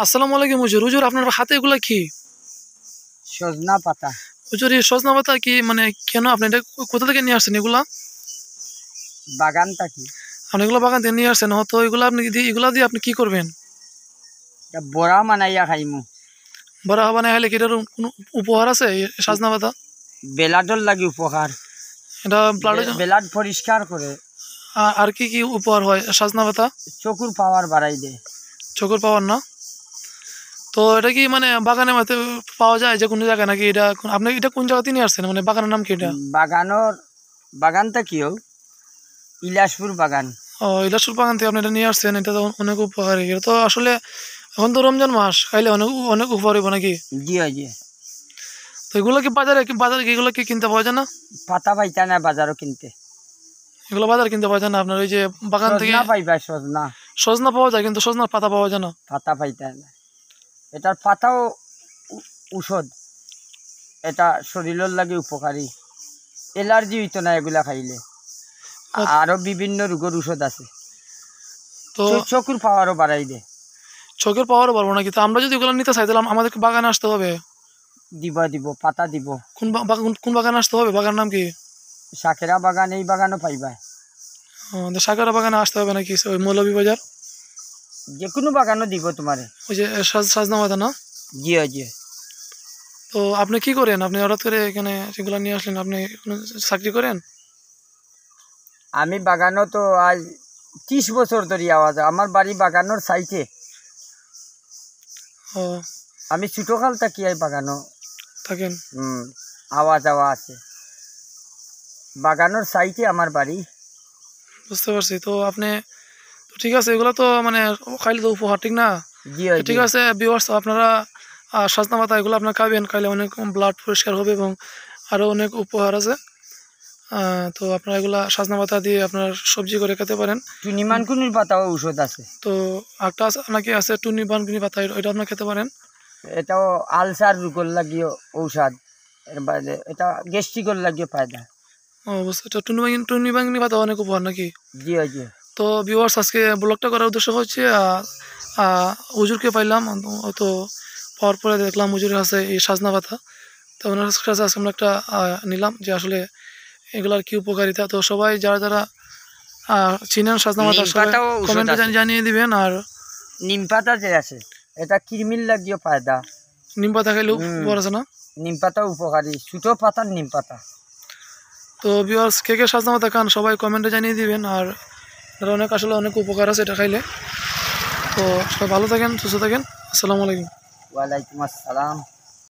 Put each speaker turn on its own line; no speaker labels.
আসসালামু আলাইকুম হুজুর। হুজুর আপনার হাতে এগুলা কি?
সজনা পাতা।
হুজুর এই সজনা পাতা কি মানে কেন আপনি এটা কোথা থেকে নিয়ে আসছেন এগুলা?
বাগান থাকি।
আপনি এগুলো বাগান থেকে নিয়ে আসছেন, তো এগুলো আপনি এগুলা দিয়ে আপনি কি করবেন?
বড়া বানাইয়া খাইমু।
বড়া বানায় খাইলে কি এটার কোনো উপহার আছে এই সজনা পাতা?
বেলাডর লাগি উপকার।
এটা ব্লাডের জন্য।
বেলাড পরিষ্কার করে।
আর কি কি উপহার হয় সজনা পাতা?
চকুর পাওয়ার বাড়াই দে।
চোখের পাওয়ার না? তো এটা কি মানে বাগানের মধ্যে পাওয়া যায় যে কোনো জায়গায়, নাকি এটা আপনি এটা কোন জায়গাতে নিয়ে আসছেন, মানে বাগানের নাম কি এটা?
বাগান থাকিও ইলাসপুর বাগান।
ও ইলাসুর বাগান থেকে আপনি এটা নিয়ে আসছেন, এটা তো অনেক উপকারী। এটা তো আসলে এখন তো রমজান মাস, খাইলে অনেক অনেক উপকার হইব নাকি?
জি জি।
তো এগুলো কি বাজারে এগুলো কি কিনতে পাওয়া যায় না?
পাতা পাইতা না বাজারও কিনতে।
এগুলো বাজারে কিনতে পাওয়া যায় না? আপনার ওই যে বাগান থেকে
সজনা পাইবা। সজনা
সজনা পাওয়া যায়, কিন্তু সজনার পাতা পাওয়া যায় না।
পাতা পাইতা না। এটার পাতাও ঔষধ। এটা শরীরের লাগে উপকারী। এলার্জি হইতো না এগুলা খাইলে। আরো বিভিন্ন রোগের ঔষধ আছে।
তো
চকুর পাওয়ারও বাড়াই দে।
চোখের পাওয়ারও পারবো নাকি? তো আমরা যদি এগুলো নিতে চাই তাহলে আমাদেরকে বাগানে আসতে হবে।
দিব পাতা দিব।
কোন বাগানে আসতে হবে? বাগান নাম কি?
শাকেরা বাগান। এই বাগানও পাইবা।
সাগরা বাগানে আসতে হবে নাকি? ওই মৌলভী বাজার
যে কোনো বাগানও দিব তোমারে।
ওই যে সাজনা পাতা না?
জি জি।
তো আপনি কি করেন? আপনি হঠাৎ করে এখানে সেগুলো নিয়ে আসলেন? আপনি কোনো চাকরি করেন?
আমি বাগানও তো আজ 30 বছর ধরে আওয়াজ। আমার বাড়ি বাগানোর সাইটে।
ও
আমি ছোটকাল থাকি এই বাগানও
থাকেন।
আওয়াজ আছে। বাগানোর সাইটে আমার বাড়ি।
বুঝতে পারছি। তো আপনি তো ঠিক আছে, এগুলো তো মানে খাইলে তো উপহার, ঠিক না?
জি
তো ঠিক
জি।
আছে ভিউয়ার্স, আপনারা সজনা পাতা এগুলো আপনার খাবেন, খাইলে অনেক ব্লাড পরিষ্কার হবে এবং আরও অনেক উপহার আছে। তো আপনারা এগুলা সজনা পাতা দিয়ে আপনার সবজি করে খেতে পারেন।
টুনি মানকুনির পাতাও ঔষধ আছে।
তো একটা নাকি আছে টুনি বানকুনি পাতা, এটা আপনার খেতে পারেন।
এটাও আলসার রোগের লাগিও ঔষধ। এর বাইরে এটা গ্যাস্ট্রিকের লাগিও ফায়দা।
ও বুঝতে, এটা টুনি বানকুনি পাতা অনেক উপহার নাকি?
জি জি।
তো ভিউয়ার্স, আজকে ব্লগটা করার উদ্দেশ্য হচ্ছে হুজুরকে পাইলাম, তো পাওয়ার পরে দেখলাম হুজুরের আছে এই সজনা পাতা। তো ওনার কাছে আজকে আমরা একটা নিলাম যে আসলে এগুলার কি উপকারিতা। তো সবাই যারা যারা চিনেন সজনা পাতা, সবাই কমেন্টে জানিয়ে দিবেন। আর
নিম পাতা যে আছে এটা কৃমির লাগিও ফায়দা।
নিম পাতা খাইলেও উপকার আছে না?
নিম পাতা উপকারী। ছোটো পাতার নিম পাতা।
তো ভিউয়ার্স, কে কে সজনা পাতা খান সবাই কমেন্টে জানিয়ে দিবেন। আর অনেক আসলে অনেক উপকার আছে এটা খাইলে। তো সবাই ভালো থাকেন, সুস্থ থাকেন। আসসালামু আলাইকুম।
ওয়ালাইকুম আসসালাম।